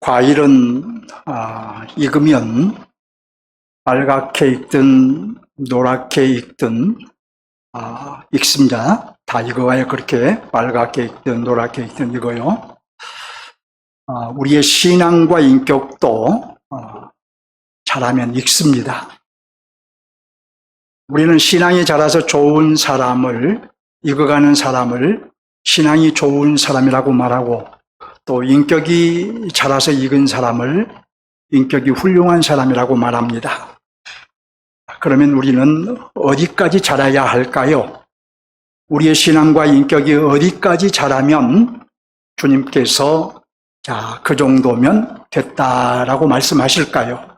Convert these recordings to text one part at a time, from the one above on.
과일은 익으면 빨갛게 익든 노랗게 익든 익습니다. 다 익어야 그렇게 빨갛게 익든 노랗게 익든 익어요. 우리의 신앙과 인격도 자라면 익습니다. 우리는 신앙이 자라서 좋은 사람을, 익어가는 사람을 신앙이 좋은 사람이라고 말하고, 또 인격이 자라서 익은 사람을 인격이 훌륭한 사람이라고 말합니다. 그러면 우리는 어디까지 자라야 할까요? 우리의 신앙과 인격이 어디까지 자라면 주님께서 그 정도면 됐다라고 말씀하실까요?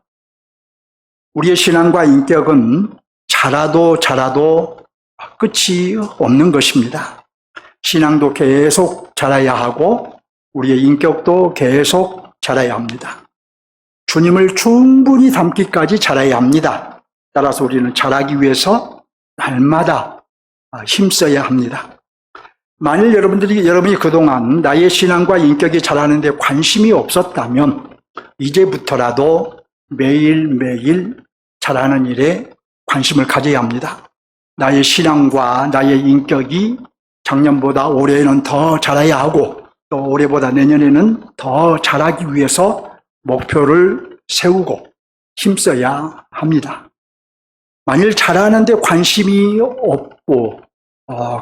우리의 신앙과 인격은 자라도 끝이 없는 것입니다. 신앙도 계속 자라야 하고 우리의 인격도 계속 자라야 합니다. 주님을 충분히 닮기까지 자라야 합니다. 따라서 우리는 자라기 위해서 날마다 힘써야 합니다. 만일 여러분이 그동안 나의 신앙과 인격이 자라는데 관심이 없었다면 이제부터라도 매일매일 자라는 일에 관심을 가져야 합니다. 나의 신앙과 나의 인격이 작년보다 올해는 더 자라야 하고 또 올해보다 내년에는 더 자라기 위해서 목표를 세우고 힘써야 합니다. 만일 자라는데 관심이 없고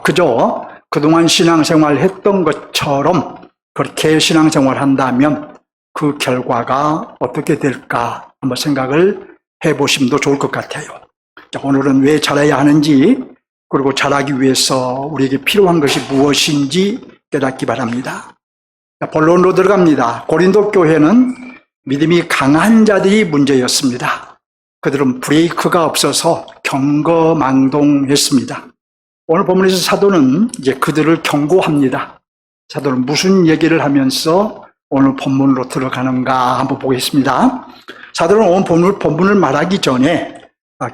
그저 그동안 신앙생활 했던 것처럼 그렇게 신앙생활 한다면 그 결과가 어떻게 될까 한번 생각을 해보심도 좋을 것 같아요. 자, 오늘은 왜 자라야 하는지 그리고 자라기 위해서 우리에게 필요한 것이 무엇인지 깨닫기 바랍니다. 자, 본론으로 들어갑니다. 고린도 교회는 믿음이 강한 자들이 문제였습니다. 그들은 브레이크가 없어서 경거망동했습니다. 오늘 본문에서 사도는 이제 그들을 경고합니다. 사도는 무슨 얘기를 하면서 오늘 본문으로 들어가는가 한번 보겠습니다. 사도는 오늘 본문을 말하기 전에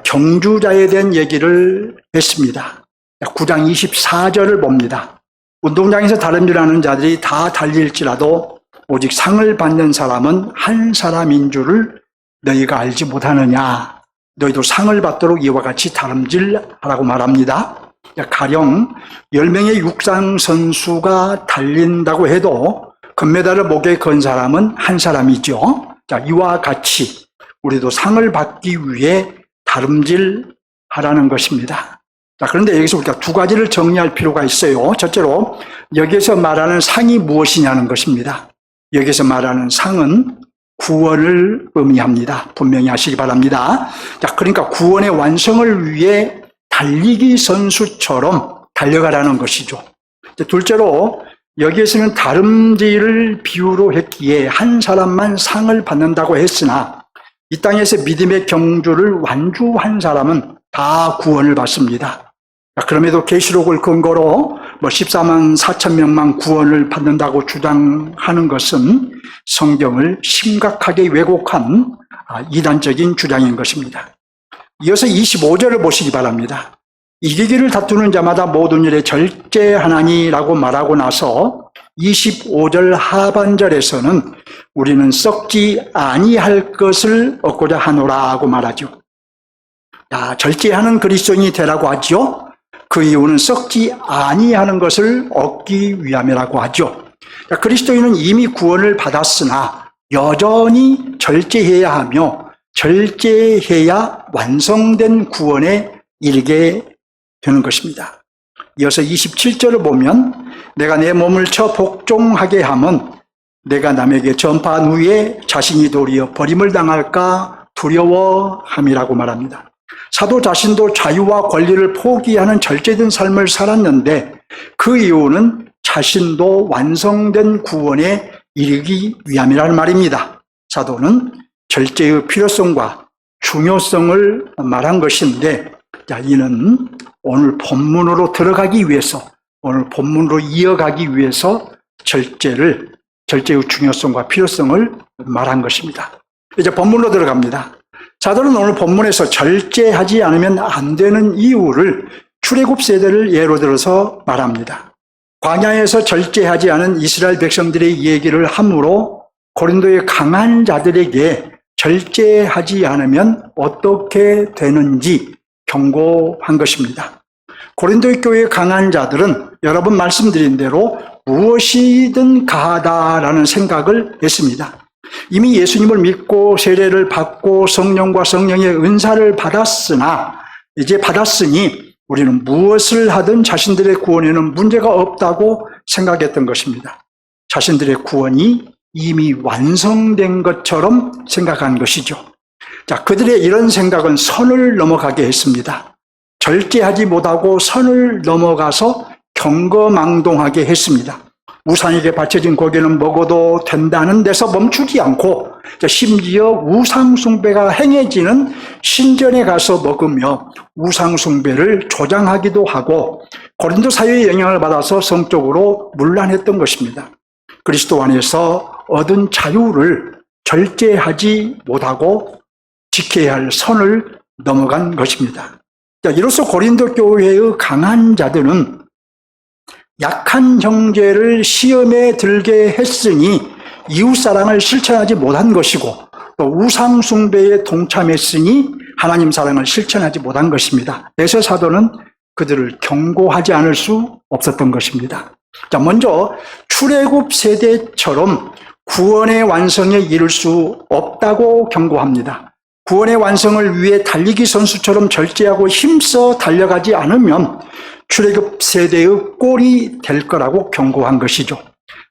경주자에 대한 얘기를 했습니다. 9장 24절을 봅니다. 운동장에서 다름질하는 자들이 다 달릴지라도 오직 상을 받는 사람은 한 사람인 줄을 너희가 알지 못하느냐. 너희도 상을 받도록 이와 같이 다름질하라고 말합니다. 가령 10명의 육상 선수가 달린다고 해도 금메달을 목에 건 사람은 한 사람이죠. 자, 이와 같이 우리도 상을 받기 위해 다름질하라는 것입니다. 자, 그런데 여기서 우리가 두 가지를 정리할 필요가 있어요. 첫째로 여기서 말하는 상이 무엇이냐는 것입니다. 여기서 말하는 상은 구원을 의미합니다. 분명히 하시기 바랍니다. 자, 그러니까 구원의 완성을 위해 달리기 선수처럼 달려가라는 것이죠. 둘째로 여기에서는 다름질을 비유로 했기에 한 사람만 상을 받는다고 했으나 이 땅에서 믿음의 경주를 완주한 사람은 다 구원을 받습니다. 그럼에도 계시록을 근거로 14만 4천 명만 구원을 받는다고 주장하는 것은 성경을 심각하게 왜곡한 이단적인 주장인 것입니다. 이어서 25절을 보시기 바랍니다. 이기기를 다투는 자마다 모든 일에 절제하나니라고 말하고 나서 25절 하반절에서는 우리는 썩지 아니할 것을 얻고자 하노라고 말하죠. 절제하는 그리스도인이 되라고 하죠. 그 이유는 썩지 아니하는 것을 얻기 위함이라고 하죠. 그리스도인은 이미 구원을 받았으나 여전히 절제해야 하며 절제해야 완성된 구원에 이르게 되는 것입니다. 이어서 27절을 보면 내가 내 몸을 쳐 복종하게 함은 내가 남에게 전파한 후에 자신이 도리어 버림을 당할까 두려워함이라고 말합니다. 사도 자신도 자유와 권리를 포기하는 절제된 삶을 살았는데 그 이유는 자신도 완성된 구원에 이르기 위함이라는 말입니다. 사도는 절제의 필요성과 중요성을 말한 것인데 이는 오늘 본문으로 들어가기 위해서 오늘 본문으로 이어가기 위해서 절제의 중요성과 필요성을 말한 것입니다. 이제 본문으로 들어갑니다. 사도는 오늘 본문에서 절제하지 않으면 안 되는 이유를 출애굽 세대를 예로 들어서 말합니다. 광야에서 절제하지 않은 이스라엘 백성들의 얘기를 함으로 고린도의 강한 자들에게 절제하지 않으면 어떻게 되는지 경고한 것입니다. 고린도 교회의 강한 자들은 여러 번 말씀드린 대로 무엇이든 가하다라는 생각을 했습니다. 이미 예수님을 믿고 세례를 받고 성령과 성령의 은사를 받았으니 우리는 무엇을 하든 자신들의 구원에는 문제가 없다고 생각했던 것입니다. 자신들의 구원이 이미 완성된 것처럼 생각한 것이죠. 자, 그들의 이런 생각은 선을 넘어가게 했습니다. 절제하지 못하고 선을 넘어가서 경거망동하게 했습니다. 우상에게 바쳐진 고기는 먹어도 된다는 데서 멈추지 않고 심지어 우상숭배가 행해지는 신전에 가서 먹으며 우상숭배를 조장하기도 하고 고린도 사회의 영향을 받아서 성적으로 문란했던 것입니다. 그리스도 안에서 얻은 자유를 절제하지 못하고 지켜야 할 선을 넘어간 것입니다. 이로써 고린도 교회의 강한 자들은 약한 형제를 시험에 들게 했으니 이웃사랑을 실천하지 못한 것이고 또 우상숭배에 동참했으니 하나님 사랑을 실천하지 못한 것입니다. 그래서 사도는 그들을 경고하지 않을 수 없었던 것입니다. 자, 먼저 출애굽 세대처럼 구원의 완성에 이를 수 없다고 경고합니다. 구원의 완성을 위해 달리기 선수처럼 절제하고 힘써 달려가지 않으면 출애굽 세대의 꼴이 될 거라고 경고한 것이죠.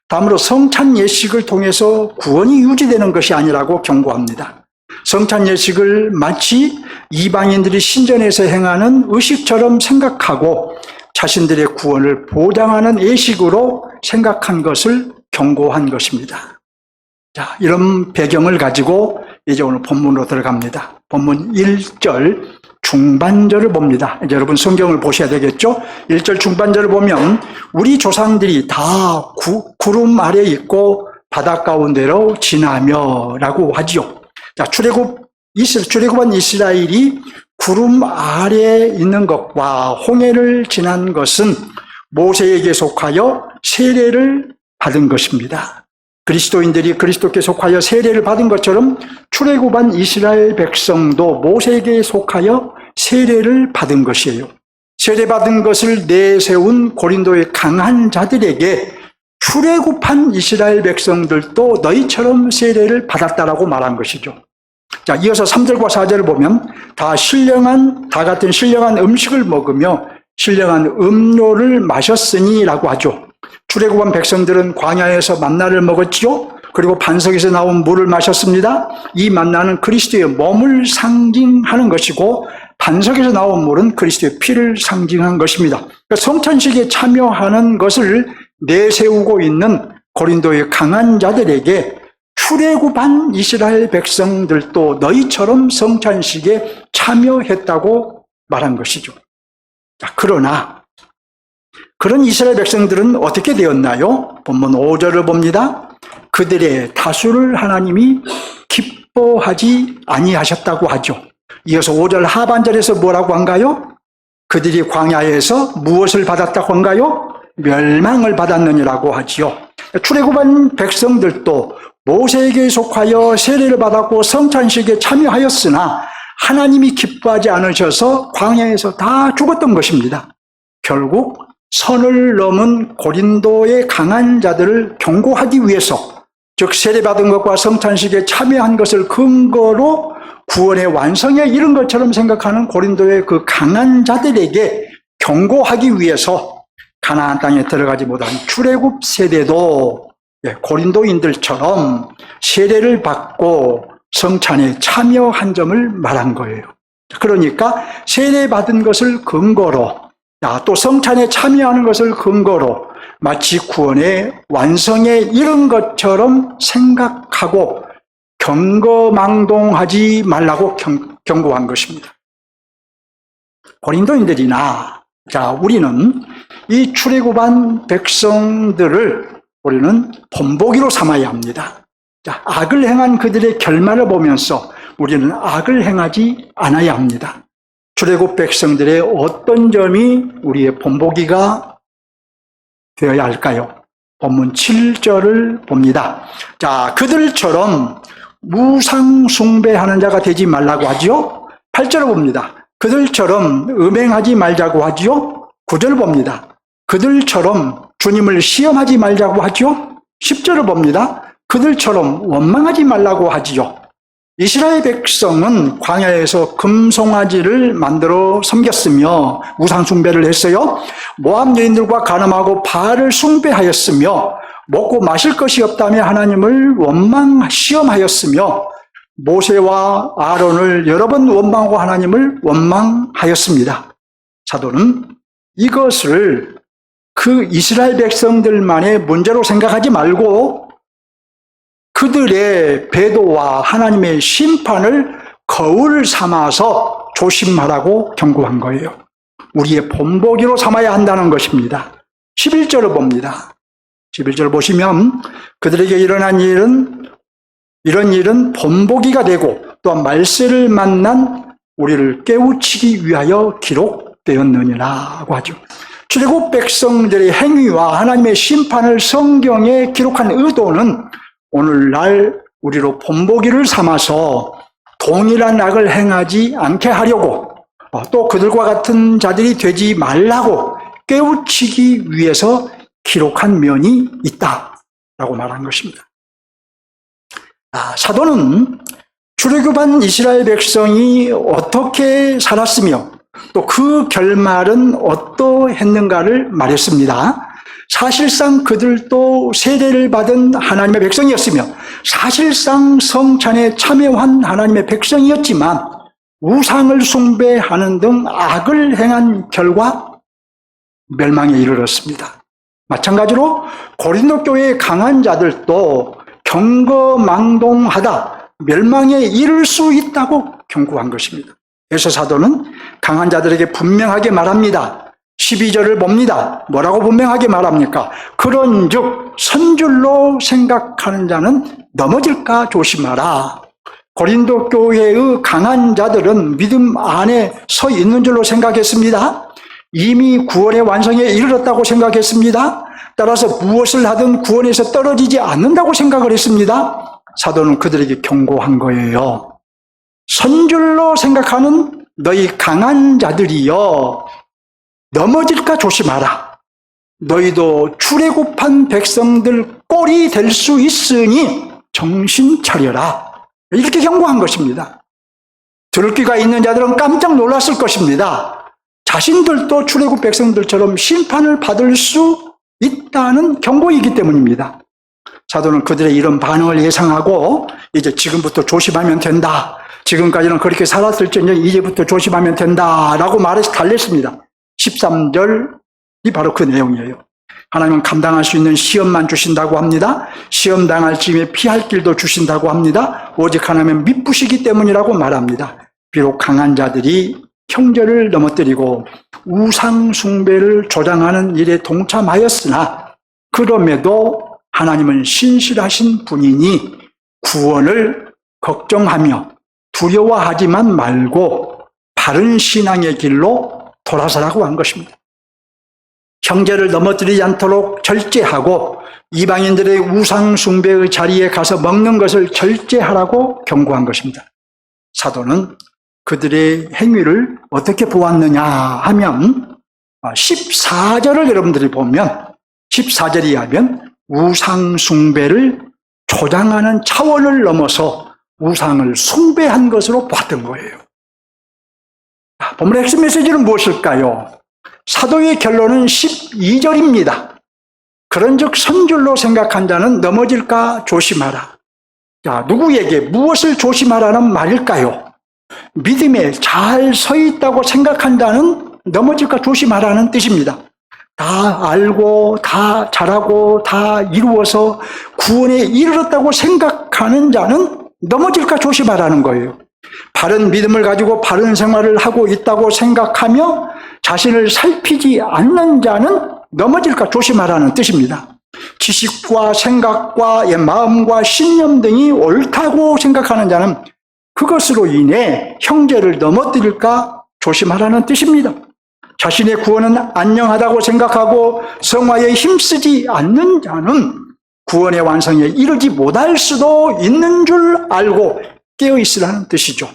다음으로 성찬 예식을 통해서 구원이 유지되는 것이 아니라고 경고합니다. 성찬 예식을 마치 이방인들이 신전에서 행하는 의식처럼 생각하고 자신들의 구원을 보장하는 예식으로 생각한 것을 경고한 것입니다. 자, 이런 배경을 가지고 이제 오늘 본문으로 들어갑니다. 본문 1절 중반절을 봅니다. 이제 여러분 성경을 보셔야 되겠죠? 1절 중반절을 보면 우리 조상들이 다 구름 아래 있고 바다 가운데로 지나며 라고 하지요. 자, 출애굽한 이스라엘이 구름 아래에 있는 것과 홍해를 지난 것은 모세에게 속하여 세례를 받은 것입니다. 그리스도인들이 그리스도께 속하여 세례를 받은 것처럼 출애굽한 이스라엘 백성도 모세에게 속하여 세례를 받은 것이에요. 세례받은 것을 내세운 고린도의 강한 자들에게 출애굽한 이스라엘 백성들도 너희처럼 세례를 받았다라고 말한 것이죠. 자, 이어서 3절과 4절을 보면 다 같은 신령한 음식을 먹으며 신령한 음료를 마셨으니라고 하죠. 출애굽한 백성들은 광야에서 만나를 먹었지요. 그리고 반석에서 나온 물을 마셨습니다. 이 만나는 그리스도의 몸을 상징하는 것이고 반석에서 나온 물은 그리스도의 피를 상징한 것입니다. 그러니까 성찬식에 참여하는 것을 내세우고 있는 고린도의 강한 자들에게 출애굽한 이스라엘 백성들도 너희처럼 성찬식에 참여했다고 말한 것이죠. 자, 그러나 그런 이스라엘 백성들은 어떻게 되었나요? 본문 5절을 봅니다. 그들의 다수를 하나님이 기뻐하지 아니하셨다고 하죠. 이어서 5절 하반절에서 뭐라고 한가요? 그들이 광야에서 무엇을 받았다고 한가요? 멸망을 받았느니라고 하지요. 출애굽한 백성들도 모세에게 속하여 세례를 받았고 성찬식에 참여하였으나 하나님이 기뻐하지 않으셔서 광야에서 다 죽었던 것입니다. 결국 선을 넘은 고린도의 강한 자들을 경고하기 위해서, 즉 세례받은 것과 성찬식에 참여한 것을 근거로 구원의 완성에 이른 것처럼 생각하는 고린도의 그 강한 자들에게 경고하기 위해서 가나안 땅에 들어가지 못한 출애굽 세대도 고린도인들처럼 세례를 받고 성찬에 참여한 점을 말한 거예요. 그러니까 세례받은 것을 근거로, 또 성찬에 참여하는 것을 근거로 마치 구원의 완성에 이른 것처럼 생각하고 경거망동하지 말라고 경고한 것입니다. 고린도인들이나 우리는 이 출애굽한 백성들을 우리는 본보기로 삼아야 합니다. 악을 행한 그들의 결말을 보면서 우리는 악을 행하지 않아야 합니다. 출애굽 백성들의 어떤 점이 우리의 본보기가 되어야 할까요? 본문 7절을 봅니다. 자, 그들처럼 우상 숭배하는 자가 되지 말라고 하지요. 8절을 봅니다. 그들처럼 음행하지 말자고 하지요. 9절 봅니다. 그들처럼 주님을 시험하지 말자고 하지요. 10절을 봅니다. 그들처럼 원망하지 말라고 하지요. 이스라엘 백성은 광야에서 금송아지를 만들어 섬겼으며 우상 숭배를 했어요. 모압 여인들과 간음하고 바알을 숭배하였으며 먹고 마실 것이 없다며 하나님을 시험하였으며 모세와 아론을 여러 번 원망하고 하나님을 원망하였습니다. 사도는 이것을 그 이스라엘 백성들만의 문제로 생각하지 말고 그들의 배도와 하나님의 심판을 거울 삼아서 조심하라고 경고한 거예요. 우리의 본보기로 삼아야 한다는 것입니다. 11절을 봅니다. 11절 보시면 그들에게 일어난 이런 일은 본보기가 되고 또한 말세를 만난 우리를 깨우치기 위하여 기록되었느니라고 하죠. 출애굽 백성들의 행위와 하나님의 심판을 성경에 기록한 의도는 오늘날 우리로 본보기를 삼아서 동일한 악을 행하지 않게 하려고 또 그들과 같은 자들이 되지 말라고 깨우치기 위해서 기록한 면이 있다라고 말한 것입니다. 사도는 출애굽한 이스라엘 백성이 어떻게 살았으며 또 그 결말은 어떠했는가를 말했습니다. 사실상 그들도 세례를 받은 하나님의 백성이었으며 사실상 성찬에 참여한 하나님의 백성이었지만 우상을 숭배하는 등 악을 행한 결과 멸망에 이르렀습니다. 마찬가지로 고린도 교회의 강한 자들도 경거망동하다 멸망에 이를 수 있다고 경고한 것입니다. 그래서 사도는 강한 자들에게 분명하게 말합니다. 12절을 봅니다. 뭐라고 분명하게 말합니까? 그런즉 선줄로 생각하는 자는 넘어질까 조심하라. 고린도 교회의 강한 자들은 믿음 안에 서 있는 줄로 생각했습니다. 이미 구원의 완성에 이르렀다고 생각했습니다. 따라서 무엇을 하든 구원에서 떨어지지 않는다고 생각을 했습니다. 사도는 그들에게 경고한 거예요. 선줄로 생각하는 너희 강한 자들이여 넘어질까 조심하라. 너희도 출애굽한 백성들 꼴이 될 수 있으니 정신 차려라. 이렇게 경고한 것입니다. 들을 귀가 있는 자들은 깜짝 놀랐을 것입니다. 자신들도 출애굽 백성들처럼 심판을 받을 수 있다는 경고이기 때문입니다. 사도는 그들의 이런 반응을 예상하고 이제 지금부터 조심하면 된다. 지금까지는 그렇게 살았을지언정 이제부터 조심하면 된다라고 말해서 달랬습니다. 13절이 바로 그 내용이에요. 하나님은 감당할 수 있는 시험만 주신다고 합니다. 시험 당할 즈음에 피할 길도 주신다고 합니다. 오직 하나님은 미쁘시기 때문이라고 말합니다. 비록 강한 자들이 형제를 넘어뜨리고 우상 숭배를 조장하는 일에 동참하였으나 그럼에도 하나님은 신실하신 분이니 구원을 걱정하며 두려워하지만 말고 바른 신앙의 길로 돌아서라고 한 것입니다. 형제를 넘어뜨리지 않도록 절제하고 이방인들의 우상 숭배의 자리에 가서 먹는 것을 절제하라고 경고한 것입니다. 사도는 그들의 행위를 어떻게 보았느냐 하면 14절을 여러분들이 보면 14절이 하면 우상 숭배를 조장하는 차원을 넘어서 우상을 숭배한 것으로 봤던 거예요. 본문의 핵심 메시지는 무엇일까요? 사도의 결론은 12절입니다. 그런즉 선줄로 생각한 자는 넘어질까 조심하라. 자, 누구에게 무엇을 조심하라는 말일까요? 믿음에 잘 서 있다고 생각한 자는 넘어질까 조심하라는 뜻입니다. 다 알고 다 잘하고 다 이루어서 구원에 이르렀다고 생각하는 자는 넘어질까 조심하라는 거예요. 바른 믿음을 가지고 바른 생활을 하고 있다고 생각하며 자신을 살피지 않는 자는 넘어질까 조심하라는 뜻입니다. 지식과 생각과 마음과 신념 등이 옳다고 생각하는 자는 그것으로 인해 형제를 넘어뜨릴까 조심하라는 뜻입니다. 자신의 구원은 안녕하다고 생각하고 성화에 힘쓰지 않는 자는 구원의 완성에 이르지 못할 수도 있는 줄 알고 깨어있으라는 뜻이죠.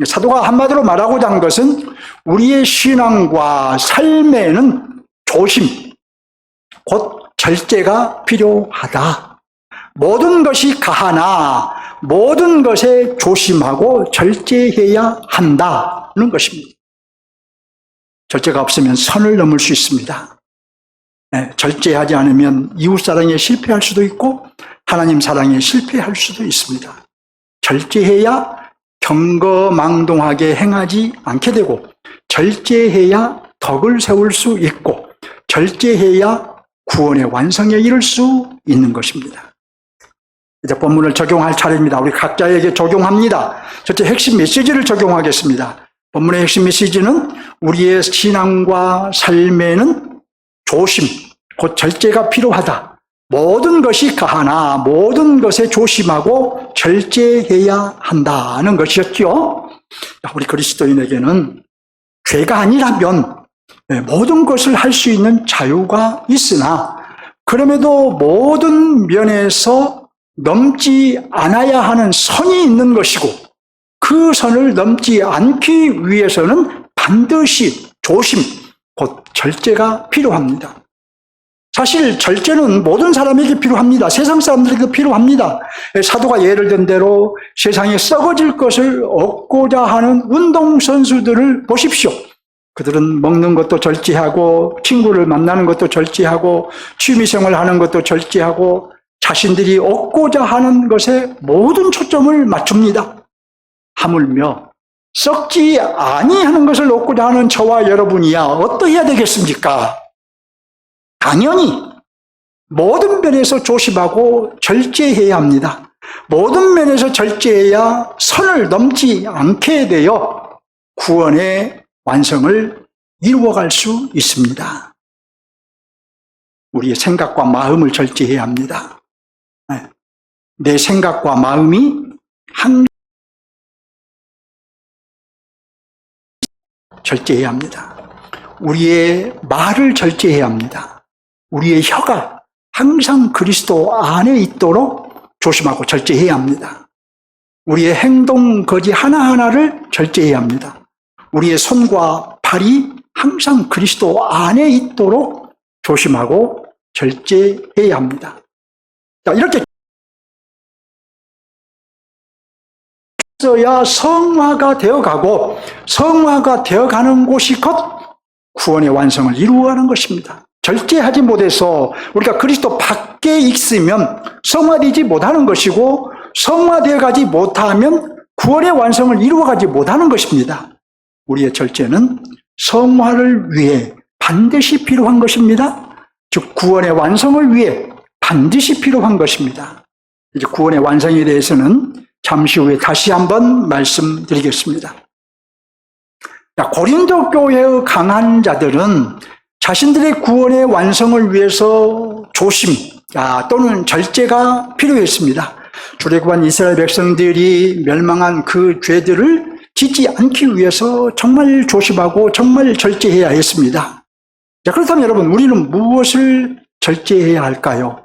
사도가 한마디로 말하고자 한 것은 우리의 신앙과 삶에는 조심, 곧 절제가 필요하다. 모든 것이 가하나 모든 것에 조심하고 절제해야 한다는 것입니다. 절제가 없으면 선을 넘을 수 있습니다. 절제하지 않으면 이웃 사랑에 실패할 수도 있고 하나님 사랑에 실패할 수도 있습니다. 절제해야 경거망동하게 행하지 않게 되고, 절제해야 덕을 세울 수 있고, 절제해야 구원의 완성에 이를 수 있는 것입니다. 이제 본문을 적용할 차례입니다. 우리 각자에게 적용합니다. 첫째, 핵심 메시지를 적용하겠습니다. 본문의 핵심 메시지는 우리의 신앙과 삶에는 조심, 곧 절제가 필요하다. 모든 것이 가하나 모든 것에 조심하고 절제해야 한다는 것이었죠. 우리 그리스도인에게는 죄가 아니라면 모든 것을 할 수 있는 자유가 있으나, 그럼에도 모든 면에서 넘지 않아야 하는 선이 있는 것이고, 그 선을 넘지 않기 위해서는 반드시 조심, 곧 절제가 필요합니다. 사실 절제는 모든 사람에게 필요합니다. 세상 사람들에게도 필요합니다. 사도가 예를 든 대로 세상에 썩어질 것을 얻고자 하는 운동선수들을 보십시오. 그들은 먹는 것도 절제하고, 친구를 만나는 것도 절제하고, 취미생활 하는 것도 절제하고, 자신들이 얻고자 하는 것에 모든 초점을 맞춥니다. 하물며 썩지 아니하는 것을 얻고자 하는 저와 여러분이야 어떠해야 되겠습니까? 당연히 모든 면에서 조심하고 절제해야 합니다. 모든 면에서 절제해야 선을 넘지 않게 되어 구원의 완성을 이루어갈 수 있습니다. 우리의 생각과 마음을 절제해야 합니다. 내 생각과 마음이 항상 절제해야 합니다. 우리의 말을 절제해야 합니다. 우리의 혀가 항상 그리스도 안에 있도록 조심하고 절제해야 합니다. 우리의 행동 거지 하나하나를 절제해야 합니다. 우리의 손과 발이 항상 그리스도 안에 있도록 조심하고 절제해야 합니다. 자, 이렇게 있어야 성화가 되어가고, 성화가 되어가는 곳이 곧 구원의 완성을 이루어가는 것입니다. 절제하지 못해서 우리가 그리스도 밖에 있으면 성화되지 못하는 것이고, 성화되어 가지 못하면 구원의 완성을 이루어가지 못하는 것입니다. 우리의 절제는 성화를 위해 반드시 필요한 것입니다. 즉 구원의 완성을 위해 반드시 필요한 것입니다. 이제 구원의 완성에 대해서는 잠시 후에 다시 한번 말씀드리겠습니다. 고린도 교회의 강한 자들은 자신들의 구원의 완성을 위해서 조심 또는 절제가 필요했습니다. 출애굽한 이스라엘 백성들이 멸망한 그 죄들을 짓지 않기 위해서 정말 조심하고 정말 절제해야 했습니다. 자, 그렇다면 여러분, 우리는 무엇을 절제해야 할까요?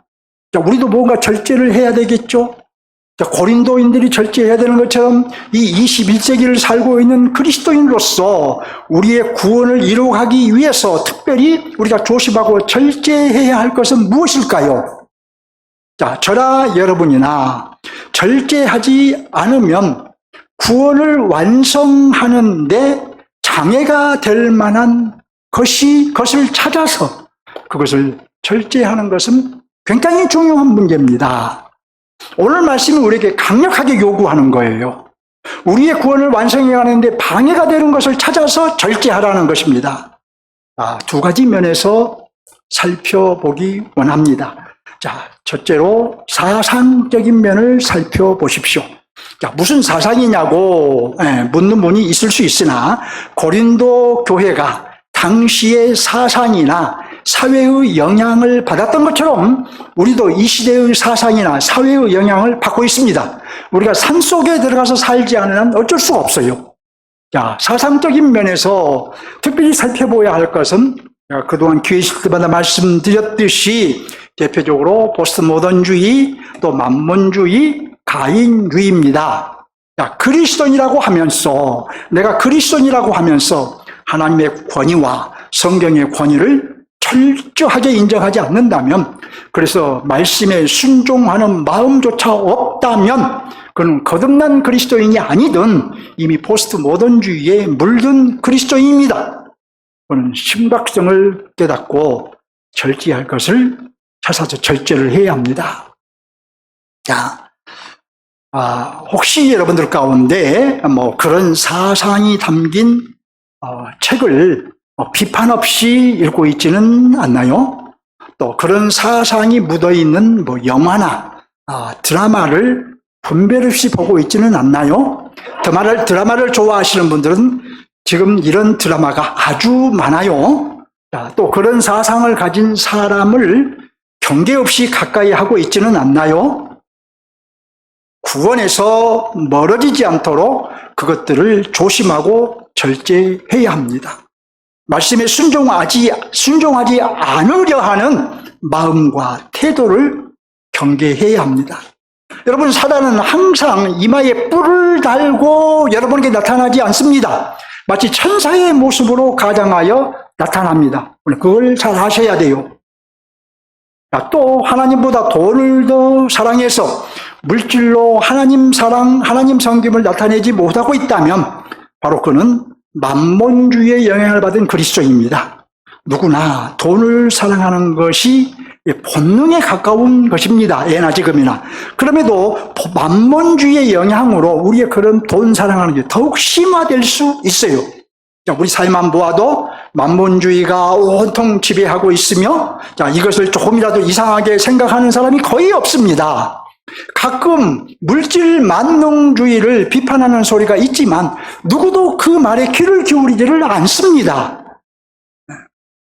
자, 우리도 뭔가 절제를 해야 되겠죠? 자, 고린도인들이 절제해야 되는 것처럼 이 21세기를 살고 있는 그리스도인으로서 우리의 구원을 이루어가기 위해서 특별히 우리가 조심하고 절제해야 할 것은 무엇일까요? 자, 저나 여러분이나 절제하지 않으면 구원을 완성하는 데 장애가 될 만한 것을 찾아서 그것을 절제하는 것은 굉장히 중요한 문제입니다. 오늘 말씀이 우리에게 강력하게 요구하는 거예요. 우리의 구원을 완성해 가는데 방해가 되는 것을 찾아서 절제하라는 것입니다. 두 가지 면에서 살펴보기 원합니다. 자, 첫째로 사상적인 면을 살펴보십시오. 자, 무슨 사상이냐고 묻는 분이 있을 수 있으나 고린도 교회가 당시의 사상이나 사회의 영향을 받았던 것처럼 우리도 이 시대의 사상이나 사회의 영향을 받고 있습니다. 우리가 산속에 들어가서 살지 않으면 어쩔 수가 없어요. 자, 사상적인 면에서 특별히 살펴봐야 할 것은 제가 그동안 기회 있을 때마다 말씀드렸듯이 대표적으로 포스트모던주의, 또 만몬주의, 가인주의입니다. 자, 그리스도인이라고 하면서, 내가 그리스도인이라고 하면서 하나님의 권위와 성경의 권위를 철저하게 인정하지 않는다면, 그래서 말씀에 순종하는 마음조차 없다면 그는 거듭난 그리스도인이 아니든 이미 포스트 모던주의에 물든 그리스도인입니다. 그는 심각성을 깨닫고 절제할 것을 찾아서 절제를 해야 합니다. 자, 혹시 여러분들 가운데 그런 사상이 담긴 책을 비판 없이 읽고 있지는 않나요? 또 그런 사상이 묻어있는 영화나 드라마를 분별 없이 보고 있지는 않나요? 드라마를 좋아하시는 분들은 지금 이런 드라마가 아주 많아요. 또 그런 사상을 가진 사람을 경계 없이 가까이 하고 있지는 않나요? 구원에서 멀어지지 않도록 그것들을 조심하고 절제해야 합니다. 말씀에 순종하지 않으려 하는 마음과 태도를 경계해야 합니다. 여러분, 사단은 항상 이마에 뿔을 달고 여러분에게 나타나지 않습니다. 마치 천사의 모습으로 가장하여 나타납니다. 그걸 잘 아셔야 돼요. 또 하나님보다 돈을 더 사랑해서 물질로 하나님 사랑, 하나님 섬김을 나타내지 못하고 있다면 바로 그는 만몬주의의 영향을 받은 그리스도입니다. 누구나 돈을 사랑하는 것이 본능에 가까운 것입니다. 예나 지금이나. 그럼에도 만몬주의의 영향으로 우리의 그런 돈 사랑하는 게 더욱 심화될 수 있어요. 우리 사회만 보아도 만몬주의가 온통 지배하고 있으며, 이것을 조금이라도 이상하게 생각하는 사람이 거의 없습니다. 가끔 물질 만능주의를 비판하는 소리가 있지만 누구도 그 말에 귀를 기울이지를 않습니다.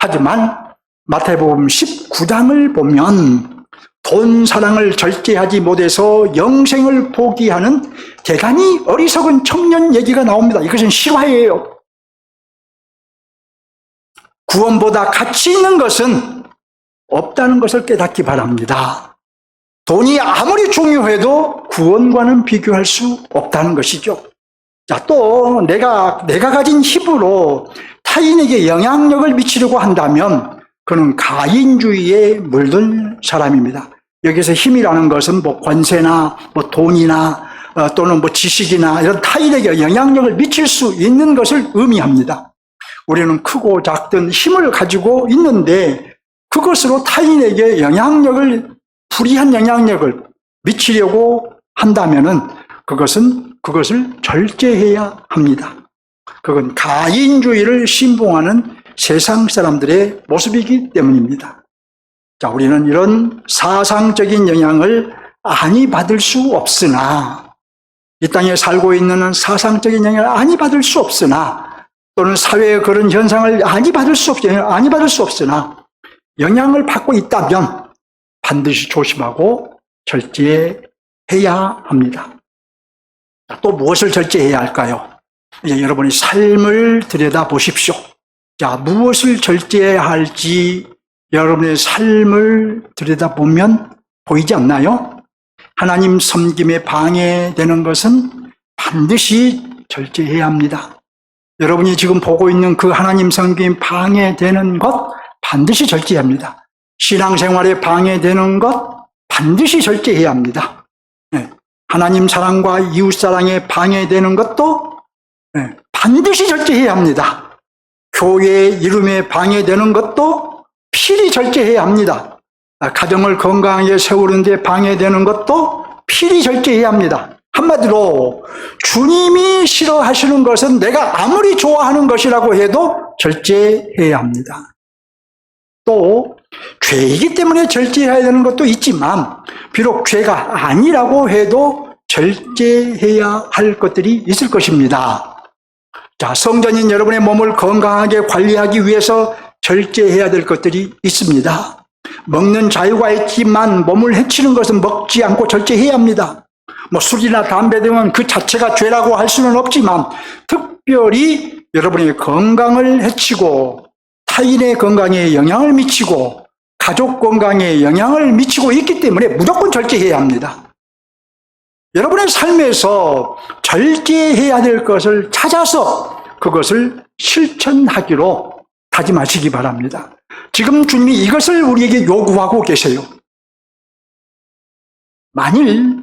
하지만 마태복음 19장을 보면 돈 사랑을 절제하지 못해서 영생을 포기하는 대단히 어리석은 청년 얘기가 나옵니다. 이것은 실화예요. 구원보다 가치 있는 것은 없다는 것을 깨닫기 바랍니다. 돈이 아무리 중요해도 구원과는 비교할 수 없다는 것이죠. 자, 또 내가 가진 힘으로 타인에게 영향력을 미치려고 한다면 그는 가인주의에 물든 사람입니다. 여기서 힘이라는 것은 권세나 돈이나 또는 지식이나 이런 타인에게 영향력을 미칠 수 있는 것을 의미합니다. 우리는 크고 작든 힘을 가지고 있는데 그것으로 타인에게 불이한 영향력을 미치려고 한다면은 그것을 절제해야 합니다. 그건 가인주의를 신봉하는 세상 사람들의 모습이기 때문입니다. 자, 우리는 이런 사상적인 영향을 안이 받을 수 없으나, 이 땅에 살고 있는 사상적인 영향을 안이 받을 수 없으나, 또는 사회의 그런 현상을 안이 받을 수 없으나, 영향을 받고 있다면 반드시 조심하고 절제해야 합니다. 또 무엇을 절제해야 할까요? 이제 여러분이 삶을 들여다보십시오. 자, 무엇을 절제해야 할지 여러분의 삶을 들여다보면 보이지 않나요? 하나님 섬김에 방해되는 것은 반드시 절제해야 합니다. 여러분이 지금 보고 있는 그 하나님 섬김에 방해되는 것 반드시 절제해야 합니다. 신앙생활에 방해되는 것 반드시 절제해야 합니다. 하나님 사랑과 이웃 사랑에 방해되는 것도 반드시 절제해야 합니다. 교회의 이름에 방해되는 것도 필히 절제해야 합니다. 가정을 건강하게 세우는 데 방해되는 것도 필히 절제해야 합니다. 한마디로 주님이 싫어하시는 것은 내가 아무리 좋아하는 것이라고 해도 절제해야 합니다. 또 죄이기 때문에 절제해야 되는 것도 있지만 비록 죄가 아니라고 해도 절제해야 할 것들이 있을 것입니다. 자, 성전인 여러분의 몸을 건강하게 관리하기 위해서 절제해야 될 것들이 있습니다. 먹는 자유가 있지만 몸을 해치는 것은 먹지 않고 절제해야 합니다. 뭐 술이나 담배 등은 그 자체가 죄라고 할 수는 없지만 특별히 여러분의 건강을 해치고 타인의 건강에 영향을 미치고 가족 건강에 영향을 미치고 있기 때문에 무조건 절제해야 합니다. 여러분의 삶에서 절제해야 될 것을 찾아서 그것을 실천하기로 다짐하시기 바랍니다. 지금 주님이 이것을 우리에게 요구하고 계세요. 만일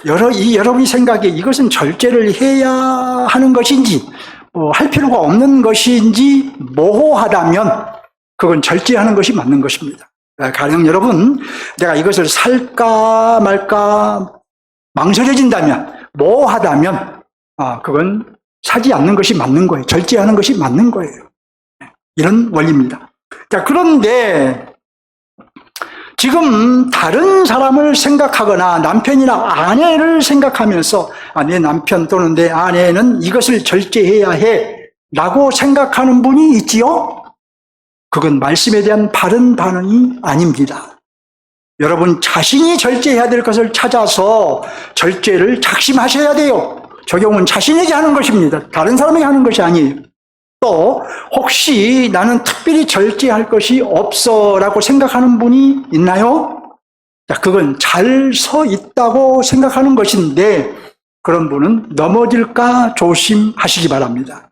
여러분이 생각에 이것은 절제를 해야 하는 것인지 할 필요가 없는 것인지 모호하다면 그건 절제하는 것이 맞는 것입니다. 가령 여러분 내가 이것을 살까 말까 망설여진다면 모호하다면 그건 사지 않는 것이 맞는 거예요. 절제하는 것이 맞는 거예요. 이런 원리입니다. 자, 그런데 지금 다른 사람을 생각하거나 남편이나 아내를 생각하면서 내 남편 또는 내 아내는 이것을 절제해야 해 라고 생각하는 분이 있지요? 그건 말씀에 대한 바른 반응이 아닙니다. 여러분 자신이 절제해야 될 것을 찾아서 절제를 작심하셔야 돼요. 적용은 자신에게 하는 것입니다. 다른 사람에게 하는 것이 아니에요. 또 혹시 나는 특별히 절제할 것이 없어 라고 생각하는 분이 있나요? 그건 잘 서 있다고 생각하는 것인데 그런 분은 넘어질까 조심하시기 바랍니다.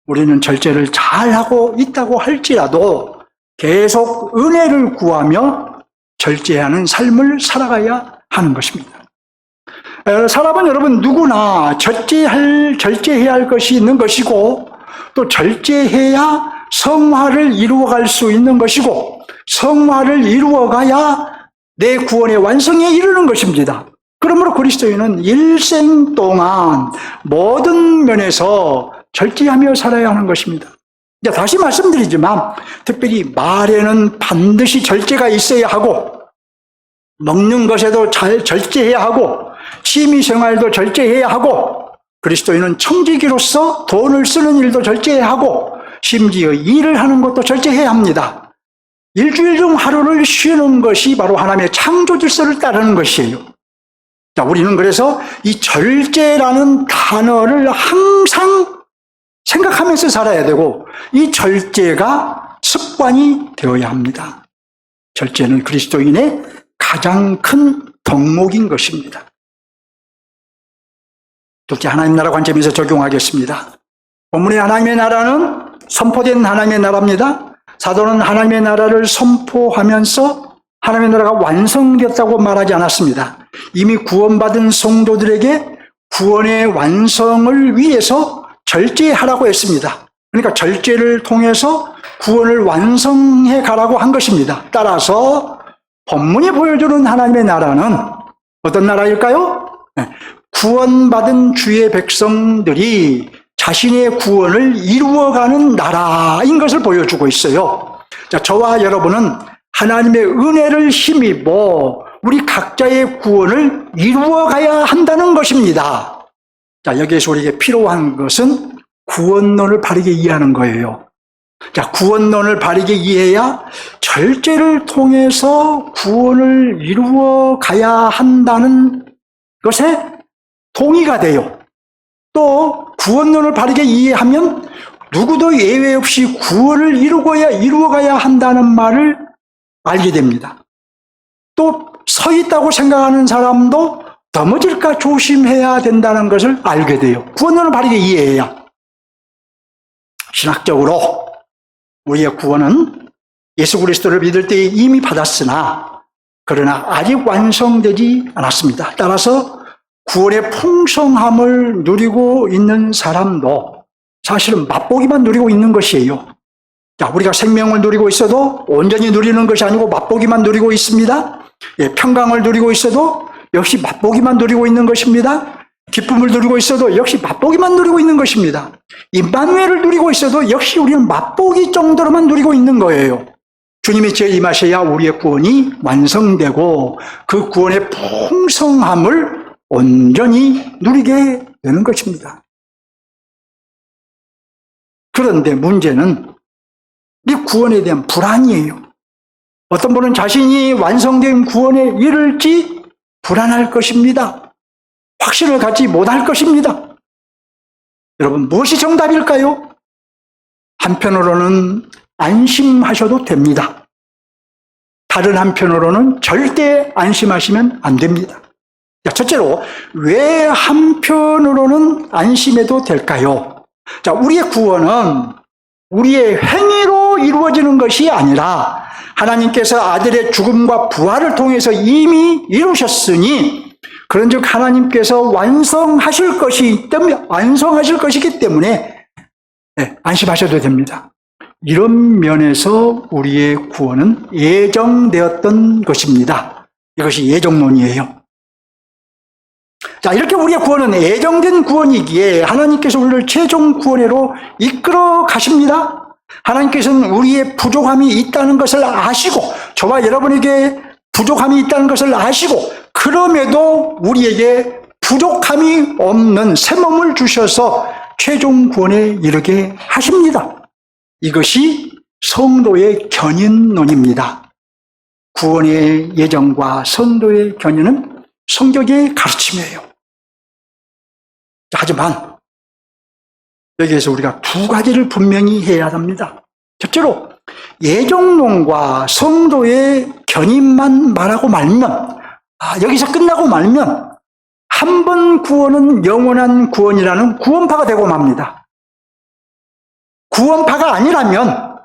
우리는 절제를 잘하고 있다고 할지라도 계속 은혜를 구하며 절제하는 삶을 살아가야 하는 것입니다. 사람은 여러분 누구나 절제해야 할 것이 있는 것이고 또 절제해야 성화를 이루어갈 수 있는 것이고 성화를 이루어가야 내 구원의 완성에 이르는 것입니다. 그러므로 그리스도인은 일생 동안 모든 면에서 절제하며 살아야 하는 것입니다. 이제 다시 말씀드리지만 특별히 말에는 반드시 절제가 있어야 하고 먹는 것에도 잘 절제해야 하고 취미생활도 절제해야 하고 그리스도인은 청지기로서 돈을 쓰는 일도 절제해야 하고 심지어 일을 하는 것도 절제해야 합니다. 일주일 중 하루를 쉬는 것이 바로 하나님의 창조 질서를 따르는 것이에요. 자, 우리는 그래서 이 절제라는 단어를 항상 생각하면서 살아야 되고 이 절제가 습관이 되어야 합니다. 절제는 그리스도인의 가장 큰 덕목인 것입니다. 둘째, 하나님 나라 관점에서 적용하겠습니다. 본문의 하나님의 나라는 선포된 하나님의 나라입니다. 사도는 하나님의 나라를 선포하면서 하나님의 나라가 완성되었다고 말하지 않았습니다. 이미 구원받은 성도들에게 구원의 완성을 위해서 절제하라고 했습니다. 그러니까 절제를 통해서 구원을 완성해 가라고 한 것입니다. 따라서 본문이 보여주는 하나님의 나라는 어떤 나라일까요? 구원받은 주의 백성들이 자신의 구원을 이루어가는 나라인 것을 보여주고 있어요. 자, 저와 여러분은 하나님의 은혜를 힘입어 우리 각자의 구원을 이루어가야 한다는 것입니다. 자, 여기에서 우리에게 필요한 것은 구원론을 바르게 이해하는 거예요. 자, 구원론을 바르게 이해해야 절제를 통해서 구원을 이루어가야 한다는 것에 동의가 돼요. 또 구원론을 바르게 이해하면 누구도 예외 없이 구원을 이루어가야 한다는 말을 알게 됩니다. 또 서 있다고 생각하는 사람도 넘어질까 조심해야 된다는 것을 알게 돼요. 구원론을 바르게 이해해야. 신학적으로 우리의 구원은 예수 그리스도를 믿을 때 이미 받았으나 그러나 아직 완성되지 않았습니다. 따라서 구원의 풍성함을 누리고 있는 사람도 사실은 맛보기만 누리고 있는 것이에요. 자, 우리가 생명을 누리고 있어도 온전히 누리는 것이 아니고 맛보기만 누리고 있습니다. 평강을 누리고 있어도 역시 맛보기만 누리고 있는 것입니다. 기쁨을 누리고 있어도 역시 맛보기만 누리고 있는 것입니다. 임마누엘을 누리고 있어도 역시 우리는 맛보기 정도로만 누리고 있는 거예요. 주님이 제일 임하셔야 우리의 구원이 완성되고 그 구원의 풍성함을 온전히 누리게 되는 것입니다. 그런데 문제는 이 구원에 대한 불안이에요. 어떤 분은 자신이 완성된 구원에 이를지 불안할 것입니다. 확신을 갖지 못할 것입니다. 여러분, 무엇이 정답일까요? 한편으로는 안심하셔도 됩니다. 다른 한편으로는 절대 안심하시면 안 됩니다. 첫째로, 왜 한편으로는 안심해도 될까요? 자, 우리의 구원은 우리의 행위로 이루어지는 것이 아니라 하나님께서 아들의 죽음과 부활을 통해서 이미 이루셨으니, 그런즉 하나님께서 완성하실 것이기 때문에 안심하셔도 됩니다. 이런 면에서 우리의 구원은 예정되었던 것입니다. 이것이 예정론이에요. 자, 이렇게 우리의 구원은 예정된 구원이기에 하나님께서 우리를 최종 구원회로 이끌어 가십니다. 하나님께서는 우리의 부족함이 있다는 것을 아시고, 저와 여러분에게 부족함이 있다는 것을 아시고, 그럼에도 우리에게 부족함이 없는 새 몸을 주셔서 최종 구원에 이르게 하십니다. 이것이 성도의 견인론입니다. 구원의 예정과 성도의 견인은 성경의 가르침이에요. 하지만 여기에서 우리가 두 가지를 분명히 해야 합니다. 첫째로, 예정론과 성도의 견인만 말하고 말면, 여기서 끝나고 말면 한 번 구원은 영원한 구원이라는 구원파가 되고 맙니다. 구원파가 아니라면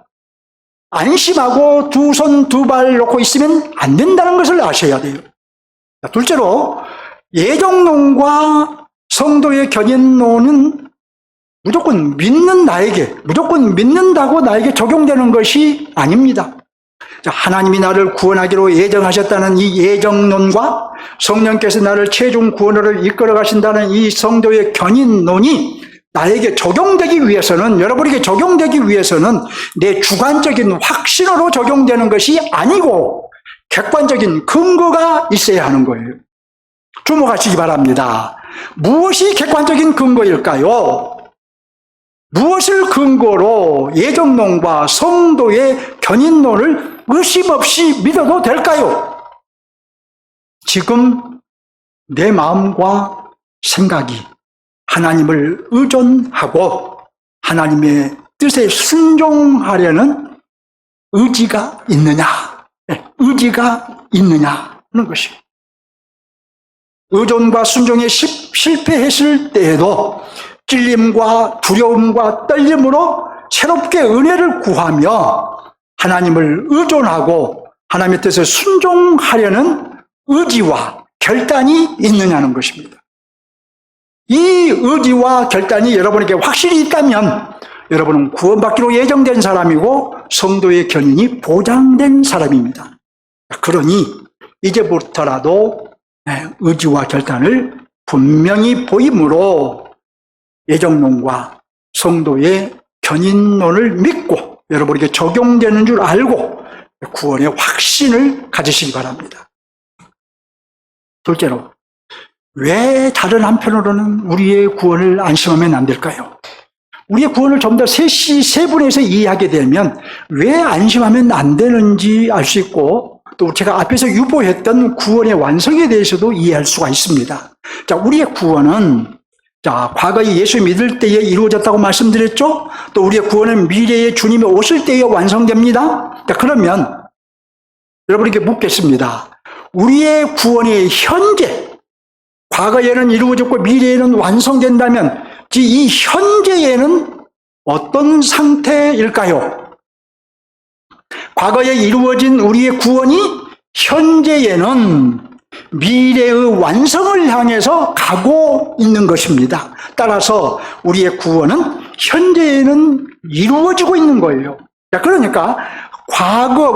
안심하고 두 손 두 발 놓고 있으면 안 된다는 것을 아셔야 돼요. 둘째로, 예정론과 성도의 견인론은 무조건 믿는다고 나에게 적용되는 것이 아닙니다. 하나님이 나를 구원하기로 예정하셨다는 이 예정론과 성령께서 나를 최종 구원으로 이끌어 가신다는 이 성도의 견인론이 나에게 적용되기 위해서는, 여러분에게 적용되기 위해서는 내 주관적인 확신으로 적용되는 것이 아니고 객관적인 근거가 있어야 하는 거예요. 주목하시기 바랍니다. 무엇이 객관적인 근거일까요? 무엇을 근거로 예정론과 성도의 견인론을 의심 없이 믿어도 될까요? 지금 내 마음과 생각이 하나님을 의존하고 하나님의 뜻에 순종하려는 의지가 있느냐 하는 것이에요. 의존과 순종에 실패했을 때에도 찔림과 두려움과 떨림으로 새롭게 은혜를 구하며 하나님을 의존하고 하나님의 뜻에 순종하려는 의지와 결단이 있느냐는 것입니다. 이 의지와 결단이 여러분에게 확실히 있다면 여러분은 구원받기로 예정된 사람이고 성도의 견인이 보장된 사람입니다. 그러니 이제부터라도 의지와 결단을 분명히 보이므로 예정론과 성도의 견인론을 믿고 여러분에게 적용되는 줄 알고 구원의 확신을 가지시기 바랍니다. 둘째로, 왜 다른 한편으로는 우리의 구원을 안심하면 안 될까요? 우리의 구원을 좀 더 세분해서 이해하게 되면 왜 안심하면 안 되는지 알 수 있고, 또 제가 앞에서 유보했던 구원의 완성에 대해서도 이해할 수가 있습니다. 자, 우리의 구원은 과거에 예수 믿을 때에 이루어졌다고 말씀드렸죠? 또 우리의 구원은 미래에 주님이 오실 때에 완성됩니다. 자, 그러면 여러분에게 묻겠습니다. 우리의 구원이 현재, 과거에는 이루어졌고 미래에는 완성된다면 이 현재에는 어떤 상태일까요? 과거에 이루어진 우리의 구원이 현재에는 미래의 완성을 향해서 가고 있는 것입니다. 따라서 우리의 구원은 현재에는 이루어지고 있는 거예요. 그러니까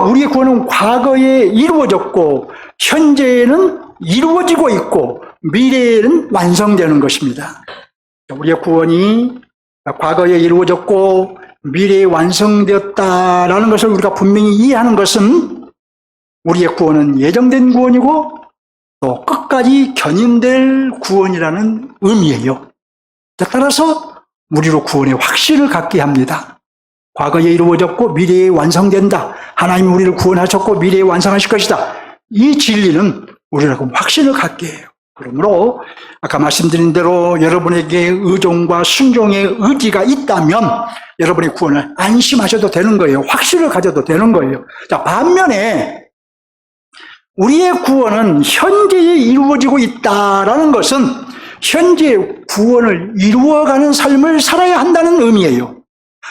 우리의 구원은 과거에 이루어졌고 현재에는 이루어지고 있고 미래에는 완성되는 것입니다. 우리의 구원이 과거에 이루어졌고 미래에 완성되었다라는 것을 우리가 분명히 이해하는 것은 우리의 구원은 예정된 구원이고 또 끝까지 견인될 구원이라는 의미예요. 따라서 우리로 구원의 확신을 갖게 합니다. 과거에 이루어졌고 미래에 완성된다. 하나님이 우리를 구원하셨고 미래에 완성하실 것이다. 이 진리는 우리라고 확신을 갖게 해요. 그러므로 아까 말씀드린 대로 여러분에게 의존과 순종의 의지가 있다면 여러분의 구원을 안심하셔도 되는 거예요. 확신을 가져도 되는 거예요. 자, 반면에 우리의 구원은 현재에 이루어지고 있다라는 것은 현재의 구원을 이루어가는 삶을 살아야 한다는 의미예요.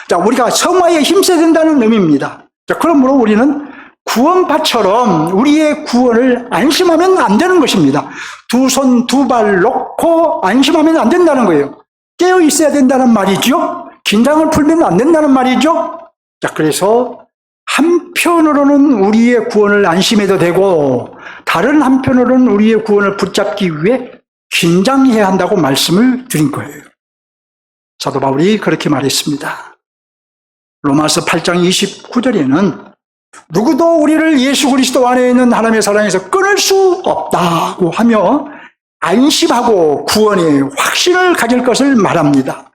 자, 우리가 성화에 힘써야 된다는 의미입니다. 자, 그러므로 우리는 구원파처럼 우리의 구원을 안심하면 안 되는 것입니다. 두 손 두 발 놓고 안심하면 안 된다는 거예요. 깨어 있어야 된다는 말이죠. 긴장을 풀면 안 된다는 말이죠. 자, 그래서 한편으로는 우리의 구원을 안심해도 되고 다른 한편으로는 우리의 구원을 붙잡기 위해 긴장해야 한다고 말씀을 드린 거예요. 사도 바울이 그렇게 말했습니다. 로마서 8장 29절에는 누구도 우리를 예수 그리스도 안에 있는 하나님의 사랑에서 끊을 수 없다고 하며 안심하고 구원의 확신을 가질 것을 말합니다.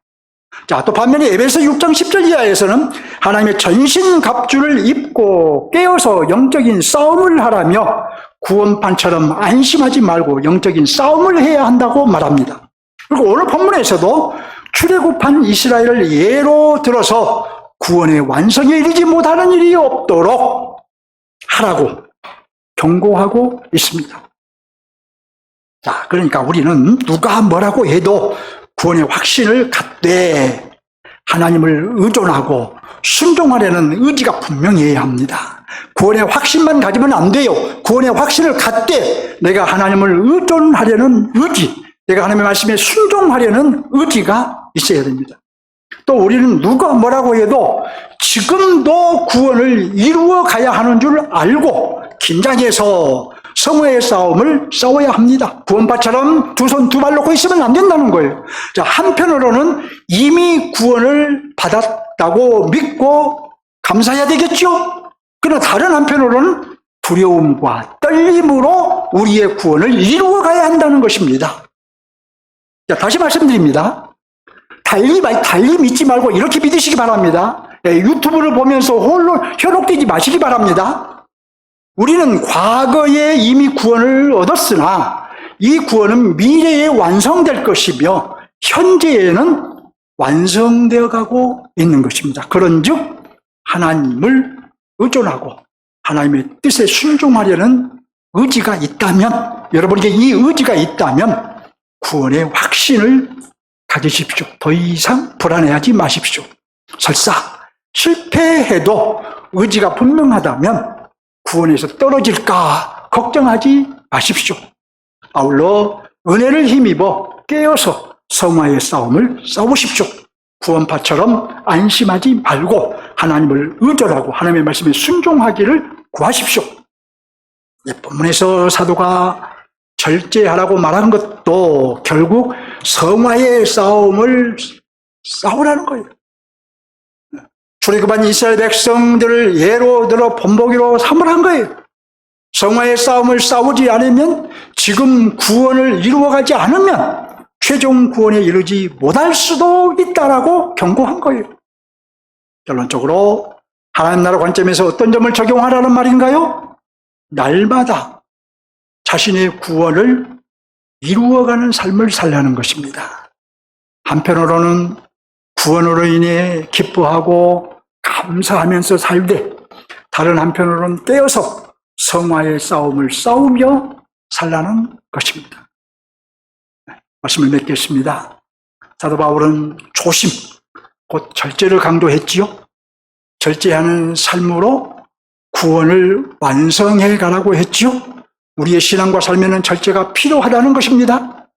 자, 또 반면에 에베소 6장 10절 이하에서는 하나님의 전신 갑주를 입고 깨어서 영적인 싸움을 하라며 구원판처럼 안심하지 말고 영적인 싸움을 해야 한다고 말합니다. 그리고 오늘 본문에서도 출애굽한 이스라엘을 예로 들어서 구원의 완성에 이르지 못하는 일이 없도록 하라고 경고하고 있습니다. 자, 그러니까 우리는 누가 뭐라고 해도 구원의 확신을 갖되 하나님을 의존하고 순종하려는 의지가 분명해야 합니다. 구원의 확신만 가지면 안 돼요. 구원의 확신을 갖되 내가 하나님을 의존하려는 의지, 내가 하나님의 말씀에 순종하려는 의지가 있어야 됩니다. 또 우리는 누가 뭐라고 해도 지금도 구원을 이루어 가야 하는 줄 알고 긴장해서 성화의 싸움을 싸워야 합니다. 구원파처럼 두 손 두 발 놓고 있으면 안 된다는 거예요. 자, 한편으로는 이미 구원을 받았다고 믿고 감사해야 되겠죠? 그러나 다른 한편으로는 두려움과 떨림으로 우리의 구원을 이루어 가야 한다는 것입니다. 자, 다시 말씀드립니다. 달리 믿지 말고 이렇게 믿으시기 바랍니다. 유튜브를 보면서 홀로 현혹되지 마시기 바랍니다. 우리는 과거에 이미 구원을 얻었으나 이 구원은 미래에 완성될 것이며 현재에는 완성되어 가고 있는 것입니다. 그런즉 하나님을 의존하고 하나님의 뜻에 순종하려는 의지가 있다면, 여러분에게 이 의지가 있다면 구원의 확신을 가지십시오. 더 이상 불안해하지 마십시오. 설사 실패해도 의지가 분명하다면 구원에서 떨어질까 걱정하지 마십시오. 아울러 은혜를 힘입어 깨어서 성화의 싸움을 싸우십시오. 구원파처럼 안심하지 말고 하나님을 의존하고 하나님의 말씀에 순종하기를 구하십시오. 본문에서 사도가 절제하라고 말한 것도 결국 성화의 싸움을 싸우라는 거예요. 출애굽한 이스라엘 백성들을 예로 들어 본보기로 삼으란 거예요. 성화의 싸움을 싸우지 않으면, 지금 구원을 이루어가지 않으면 최종 구원에 이르지 못할 수도 있다라고 경고한 거예요. 결론적으로 하나님 나라 관점에서 어떤 점을 적용하라는 말인가요? 날마다 자신의 구원을 이루어가는 삶을 살라는 것입니다. 한편으로는 구원으로 인해 기뻐하고 감사하면서 살되, 다른 한편으로는 깨어서 성화의 싸움을 싸우며 살라는 것입니다. 말씀을 맺겠습니다. 사도 바울은 조심, 곧 절제를 강조했지요. 절제하는 삶으로 구원을 완성해 가라고 했지요. 우리의 신앙과 삶에는 절제가 필요하다는 것입니다.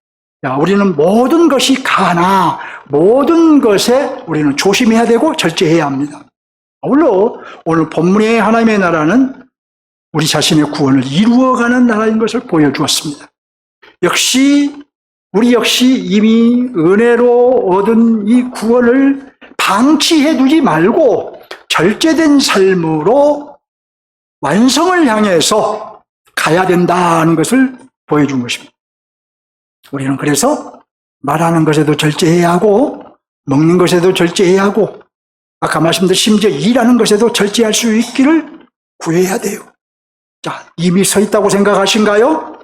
우리는 모든 것이 가나 모든 것에 우리는 조심해야 되고 절제해야 합니다. 물론 오늘 본문의 하나님의 나라는 우리 자신의 구원을 이루어가는 나라인 것을 보여주었습니다. 우리 역시 이미 은혜로 얻은 이 구원을 방치해 두지 말고 절제된 삶으로 완성을 향해서 가야 된다는 것을 보여준 것입니다. 우리는 그래서 말하는 것에도 절제해야 하고, 먹는 것에도 절제해야 하고, 아까 말씀드린 심지어 일하는 것에도 절제할 수 있기를 구해야 돼요. 자, 이미 서 있다고 생각하신가요?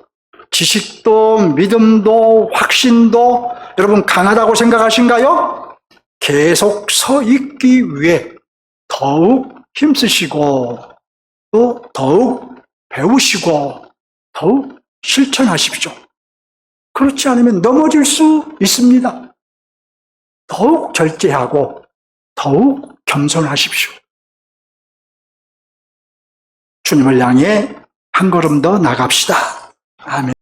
지식도 믿음도 확신도 여러분 강하다고 생각하신가요? 계속 서 있기 위해 더욱 힘쓰시고 또 더욱 배우시고 더욱 실천하십시오. 그렇지 않으면 넘어질 수 있습니다. 더욱 절제하고 더욱 겸손하십시오. 주님을 향해 한 걸음 더 나갑시다. 아멘.